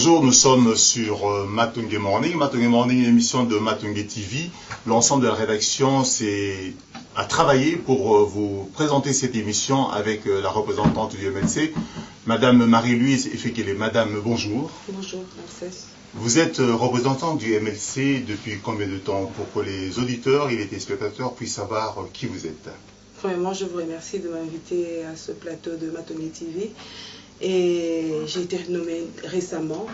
Bonjour, nous sommes sur Matungue Morning. Matungue Morning, une émission de Matungue TV. L'ensemble de la rédaction a travaillé pour vous présenter cette émission avec la représentante du MLC, Madame Marie-Louise Efekele. Madame, bonjour. Bonjour, merci. Vous êtes représentante du MLC depuis combien de temps pour que les auditeurs et les téléspectateurs puissent savoir qui vous êtes? Premièrement, je vous remercie de m'inviter à ce plateau de Matungue TV. Et j'ai été nommée récemment,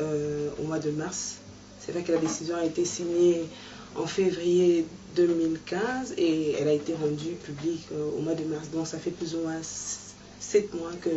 au mois de mars. C'est vrai que la décision a été signée en février 2015 et elle a été rendue publique au mois de mars. Donc ça fait plus ou moins 7 mois que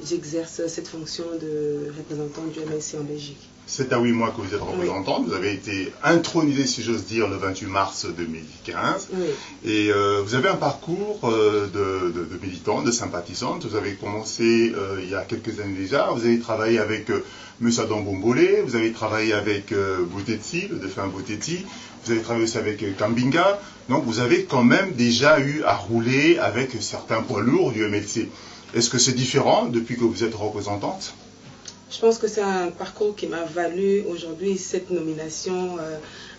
j'exerce cette fonction de représentante du MLC en Belgique. 7 à 8 mois que vous êtes représentante, oui. Vous avez été intronisée, si j'ose dire, le 28 mars 2015. Oui. Et vous avez un parcours de militante, de sympathisante. Vous avez commencé il y a quelques années déjà. Vous avez travaillé avec M. Adam Bombolé, vous avez travaillé avec Boutetsi, le défunt Boutetsi. Vous avez travaillé aussi avec Kambinga. Donc vous avez quand même déjà eu à rouler avec certains poids lourds du MLC. Est-ce que c'est différent depuis que vous êtes représentante ? Je pense que c'est un parcours qui m'a valu aujourd'hui cette nomination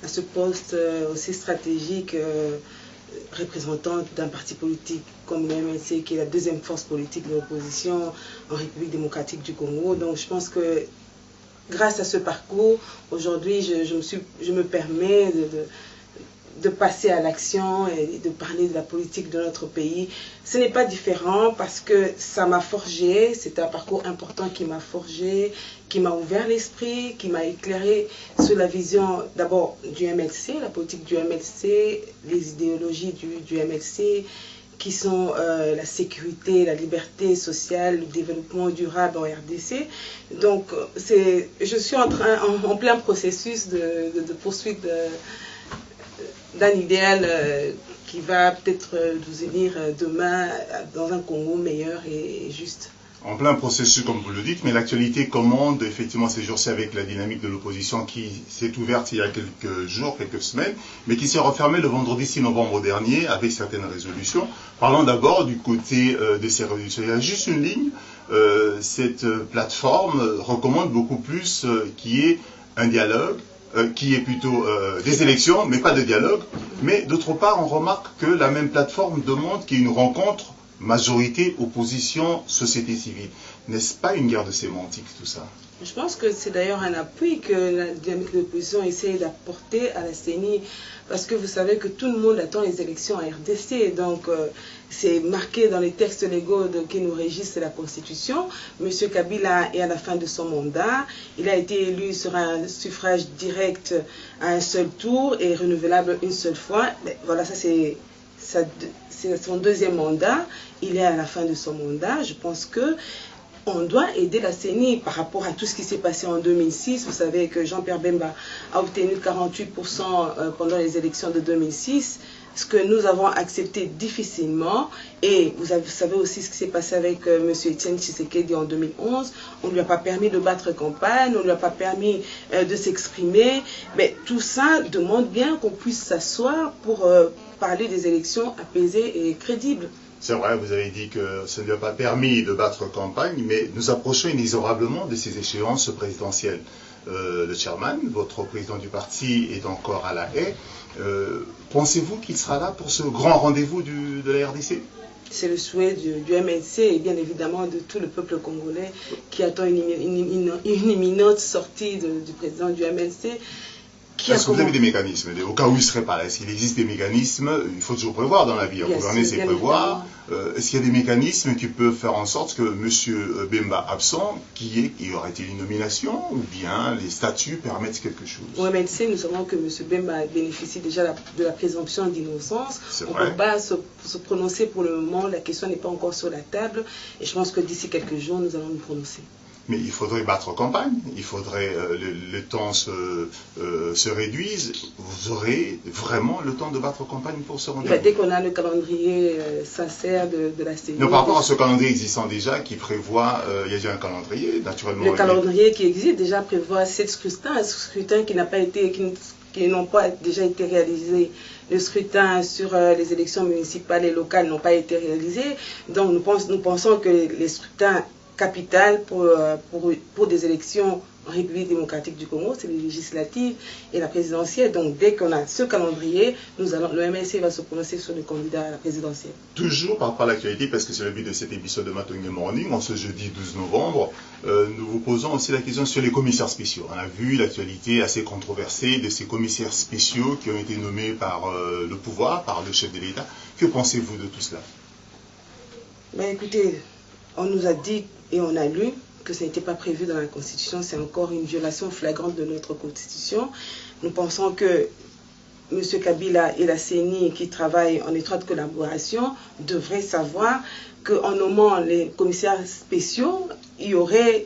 à ce poste aussi stratégique, représentante d'un parti politique comme le MLC, qui est la deuxième force politique de l'opposition en République démocratique du Congo. Donc je pense que grâce à ce parcours, aujourd'hui je me permets de passer à l'action et de parler de la politique de notre pays. Ce n'est pas différent parce que ça m'a forgé, c'est un parcours important qui m'a forgé, qui m'a ouvert l'esprit, qui m'a éclairé sur la vision d'abord du MLC, la politique du MLC, les idéologies du MLC, qui sont la sécurité, la liberté sociale, le développement durable en RDC. Donc je suis en plein processus de poursuite d'un idéal qui va peut-être nous unir demain dans un Congo meilleur et juste. En plein processus, comme vous le dites, mais l'actualité commande effectivement ces jours-ci avec la dynamique de l'opposition qui s'est ouverte il y a quelques jours, quelques semaines, mais qui s'est refermée le vendredi 6 novembre dernier avec certaines résolutions. Parlons d'abord du côté de ces résolutions. Il y a juste une ligne. Cette plateforme recommande beaucoup plus qu'il y ait un dialogue, qui est plutôt des élections, mais pas de dialogue. Mais d'autre part, on remarque que la même plateforme demande qu'il y ait une rencontre majorité, opposition, société civile. N'est-ce pas une guerre de sémantique, tout ça? Je pense que c'est d'ailleurs un appui que la dynamique de l'opposition essaie d'apporter à la CENI, parce que vous savez que tout le monde attend les élections à RDC, donc c'est marqué dans les textes légaux qui nous régissent la Constitution. M. Kabila est à la fin de son mandat, il a été élu sur un suffrage direct à un seul tour et renouvelable une seule fois. Mais voilà, ça c'est son deuxième mandat, il est à la fin de son mandat. Je pense que on doit aider la CENI par rapport à tout ce qui s'est passé en 2006. Vous savez que Jean-Pierre Bemba a obtenu 48% pendant les élections de 2006, ce que nous avons accepté difficilement. Et vous savez aussi ce qui s'est passé avec M. Etienne Tshisekedi en 2011. On ne lui a pas permis de battre campagne, on ne lui a pas permis de s'exprimer. Mais tout ça demande bien qu'on puisse s'asseoir pour parler des élections apaisées et crédibles. C'est vrai, vous avez dit que ça ne lui a pas permis de battre campagne, mais nous approchons inexorablement de ces échéances présidentielles. Le chairman, votre président du parti, est encore à la haie. Pensez-vous qu'il sera là pour ce grand rendez-vous de la RDC? C'est le souhait du MLC et bien évidemment de tout le peuple congolais qui attend une imminente sortie du président du MLC. Est-ce que vous avez des mécanismes, au cas où il ne serait pas là? Est-ce qu'il existe des mécanismes? Il faut toujours prévoir dans la vie, gouverner c'est prévoir. Est-ce qu'il y a des mécanismes qui peuvent faire en sorte que M. Bemba absent, qu'il y aurait-il une nomination, ou bien les statuts permettent quelque chose? Au MLC, nous savons que M. Bemba bénéficie déjà de la présomption d'innocence. On ne peut pas se prononcer pour le moment, la question n'est pas encore sur la table, et je pense que d'ici quelques jours, nous allons nous prononcer. Mais il faudrait battre campagne, il faudrait le temps se réduise. Vous aurez vraiment le temps de battre campagne pour ce rendez-vous? Dès qu'on a le calendrier sincère de la CENI. Par rapport à ce calendrier existant déjà, qui prévoit, il y a déjà un calendrier, naturellement. Le calendrier qui existe déjà prévoit 7 scrutins, un scrutin qui n'a pas été, qui n'ont pas déjà été réalisés. Le scrutin sur les élections municipales et locales n'ont pas été réalisés. Donc nous pensons que les scrutins capital pour des élections en République démocratique du Congo, c'est les législatives et la présidentielle. Donc dès qu'on a ce calendrier, le MLC va se prononcer sur le candidat à la présidentielle. Toujours par rapport à l'actualité, parce que c'est le but de cette émission de Matongue Morning, en ce jeudi 12 novembre, nous vous posons aussi la question sur les commissaires spéciaux. On a vu l'actualité assez controversée de ces commissaires spéciaux qui ont été nommés par le pouvoir, par le chef de l'État. Que pensez-vous de tout cela? Ben écoutez, on nous a dit et on a lu que ça n'était pas prévu dans la Constitution. C'est encore une violation flagrante de notre Constitution. Nous pensons que M. Kabila et la CENI, qui travaillent en étroite collaboration, devraient savoir qu'en nommant les commissaires spéciaux, il y aurait...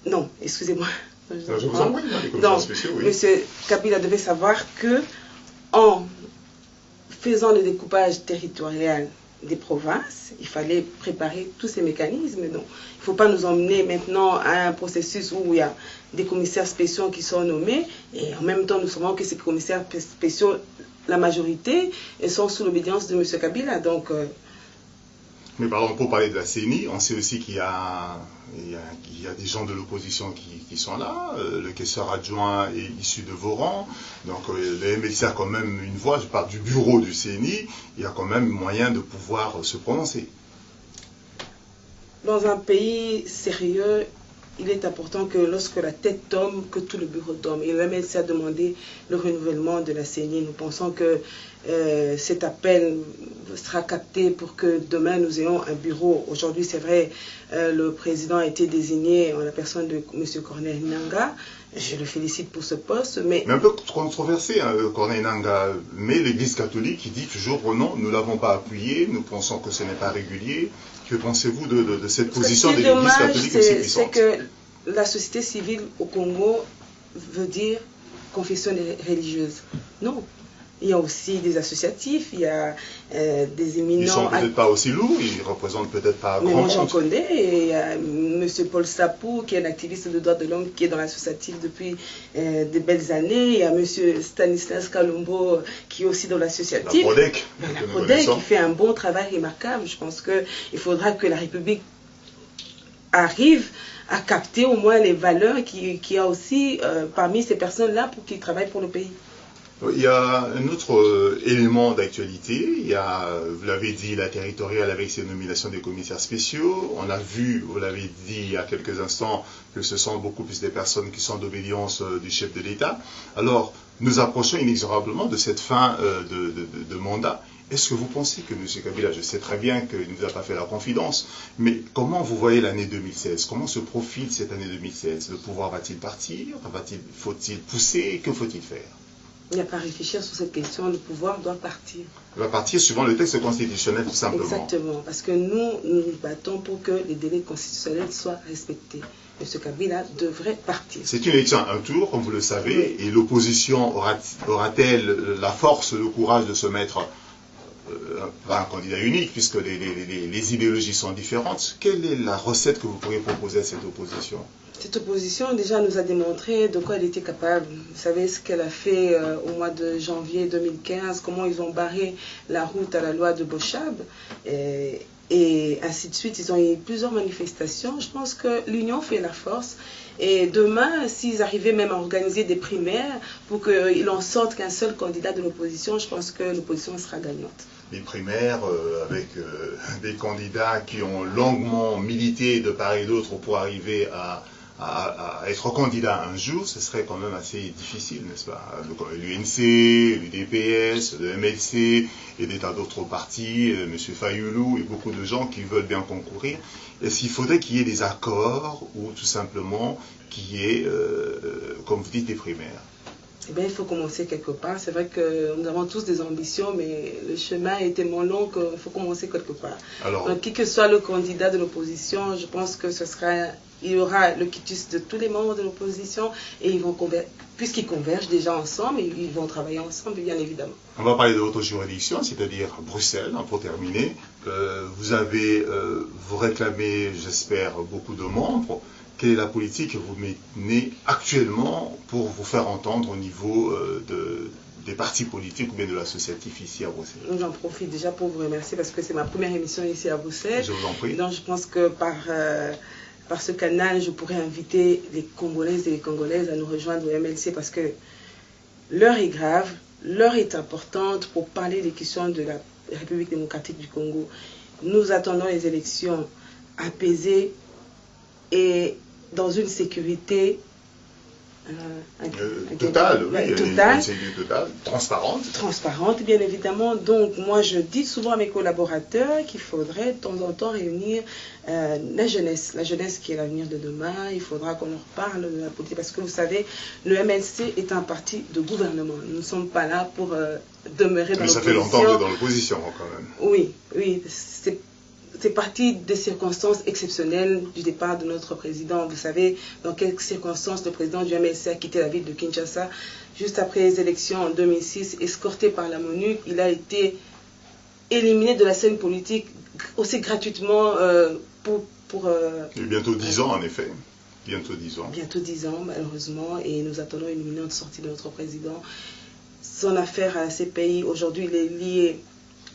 non, excusez-moi. Je vous en prie, les commissaires spéciaux, oui. M. Kabila devait savoir que en faisant le découpage territorial des provinces, il fallait préparer tous ces mécanismes. Donc, il ne faut pas nous emmener maintenant à un processus où il y a des commissaires spéciaux qui sont nommés et en même temps nous savons que ces commissaires spéciaux, la majorité, sont sous l'obédience de M. Kabila. Donc, mais par exemple, pour parler de la CENI, on sait aussi qu'il y a des gens de l'opposition qui sont là. Le caissier adjoint est issu de vos rangs. Donc le MLC a quand même une voix. Je parle du bureau du CENI. Il y a quand même moyen de pouvoir se prononcer. Dans un pays sérieux, il est important que lorsque la tête tombe, que tout le bureau tombe. Et le MLC a demandé le renouvellement de la CENI. Nous pensons que cet appel sera capté pour que demain nous ayons un bureau. Aujourd'hui, c'est vrai, le président a été désigné en la personne de M. Corneille Nangaa. Je le félicite pour ce poste. Mais un peu controversé, hein, Corneille Nangaa. Mais l'Église catholique, qui dit toujours non, nous ne l'avons pas appuyé, nous pensons que ce n'est pas régulier. Que pensez-vous de cette position de l'Église catholique aussi puissante? C'est que la société civile au Congo veut dire confession religieuse. Non. Il y a aussi des associatifs, il y a des éminents... Ils sont peut-être pas aussi lourds, ils représentent peut-être pas grand monde. Mais moi j'en connais, et il y a M. Paul Sapou, qui est un activiste de droits de l'homme, qui est dans l'associatif depuis de belles années. Il y a M. Stanislas Kalumbo, qui est aussi dans l'associatif. La PRODEC. La PRODEC, qui fait un bon travail remarquable. Je pense qu'il faudra que la République arrive à capter au moins les valeurs qu'il y a aussi parmi ces personnes-là pour qu'ils travaillent pour le pays. Il y a un autre élément d'actualité, il y a, vous l'avez dit, la territoriale avec ses nominations des commissaires spéciaux. On a vu, vous l'avez dit il y a quelques instants, que ce sont beaucoup plus des personnes qui sont d'obédience du chef de l'État. Alors, nous approchons inexorablement de cette fin de mandat. Est-ce que vous pensez que M. Kabila, je sais très bien qu'il ne vous a pas fait la confidence, mais comment vous voyez l'année 2016? Comment se profile cette année 2016? Le pouvoir va-t-il partir? Faut-il pousser? Que faut-il faire? Il n'y a pas à réfléchir sur cette question, le pouvoir doit partir. Il va partir suivant le texte constitutionnel, tout simplement. Exactement, parce que nous nous battons pour que les délais constitutionnels soient respectés. M. Kabila devrait partir. C'est une élection à un tour, comme vous le savez, oui. Et l'opposition aura-t-elle la force, le courage de se mettre pas un candidat unique, puisque les idéologies sont différentes? Quelle est la recette que vous pourriez proposer à cette opposition? Cette opposition déjà nous a démontré de quoi elle était capable. Vous savez ce qu'elle a fait au mois de janvier 2015, comment ils ont barré la route à la loi de Bochab, et ainsi de suite. Ils ont eu plusieurs manifestations. Je pense que l'union fait la force. Et demain, s'ils arrivaient même à organiser des primaires pour qu'il en sorte qu'un seul candidat de l'opposition, je pense que l'opposition sera gagnante. Des primaires avec des candidats qui ont longuement milité de part et d'autre pour arriver à être candidat un jour, ce serait quand même assez difficile, n'est-ce pas? L'UNC, l'UDPS, le MLC et des tas d'autres partis, M. Fayoulou et beaucoup de gens qui veulent bien concourir. Est-ce qu'il faudrait qu'il y ait des accords ou tout simplement qu'il y ait, comme vous dites, des primaires? Eh bien, il faut commencer quelque part. C'est vrai que nous avons tous des ambitions, mais le chemin est tellement long qu'il faut commencer quelque part. Alors, donc, qui que soit le candidat de l'opposition, je pense que il y aura le quitus de tous les membres de l'opposition et ils vont puisqu'ils convergent déjà ensemble, ils vont travailler ensemble, bien évidemment. On va parler de votre juridiction, c'est-à-dire Bruxelles, pour terminer. Vous réclamez, j'espère, beaucoup de membres. Quelle est la politique que vous menez actuellement pour vous faire entendre au niveau des partis politiques ou bien de l'associatif ici à Bruxelles? J'en profite déjà pour vous remercier parce que c'est ma première émission ici à Bruxelles. Je vous en prie. Donc je pense que par par ce canal, je pourrais inviter les Congolaises et les Congolaises à nous rejoindre au MLC parce que l'heure est grave, l'heure est importante pour parler des questions de la République démocratique du Congo. Nous attendons les élections apaisées et dans une sécurité totale, oui, totale, transparente, bien évidemment. Donc moi je dis souvent à mes collaborateurs qu'il faudrait de temps en temps réunir la jeunesse qui est l'avenir de demain. Il faudra qu'on leur parle de la politique parce que vous savez, le MLC est un parti de gouvernement. Nous ne sommes pas là pour demeurer dans l'opposition. Ça fait longtemps que vous êtes dans l'opposition quand même. Oui, c'est parti des circonstances exceptionnelles du départ de notre président. Vous savez dans quelles circonstances le président du MLC a quitté la ville de Kinshasa juste après les élections en 2006, escorté par la MONUC. Il a été éliminé de la scène politique aussi gratuitement Il y a bientôt 10 ans en effet. Bientôt 10 ans. Bientôt 10 ans malheureusement, et nous attendons une imminente sortie de notre président. Son affaire à ces pays, aujourd'hui il est lié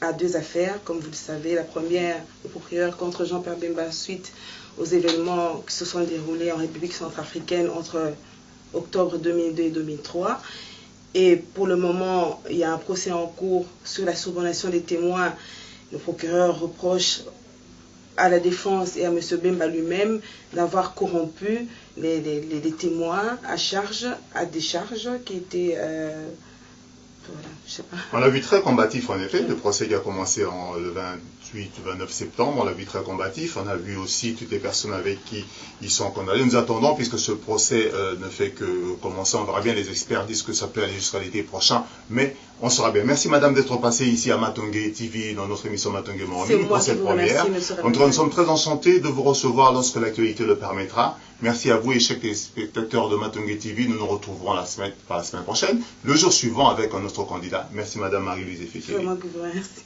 à deux affaires, comme vous le savez. La première, le procureur contre Jean-Pierre Bemba suite aux événements qui se sont déroulés en République centrafricaine entre octobre 2002 et 2003. Et pour le moment, il y a un procès en cours sur la subornation des témoins. Le procureur reproche à la défense et à M. Bemba lui-même d'avoir corrompu les témoins à décharge qui étaient... Voilà, je sais pas. On l'a vu très combatif en effet, le procès qui a commencé le 28-29 septembre, on l'a vu très combatif, on a vu aussi toutes les personnes avec qui ils sont condamnés. Nous attendons, puisque ce procès ne fait que commencer, on verra bien, les experts disent que ça peut aller jusqu'à l'été prochain, mais on sera bien. Merci madame d'être passée ici à Matongé TV, dans notre émission Matongé Morning, pour cette première. Nous sommes très enchantés de vous recevoir lorsque l'actualité le permettra. Merci à vous et chers spectateurs de Matongé TV. Nous nous retrouverons la semaine prochaine, le jour suivant avec un autre candidat. Merci Madame Marie-Louise Effiké. Je vous remercie.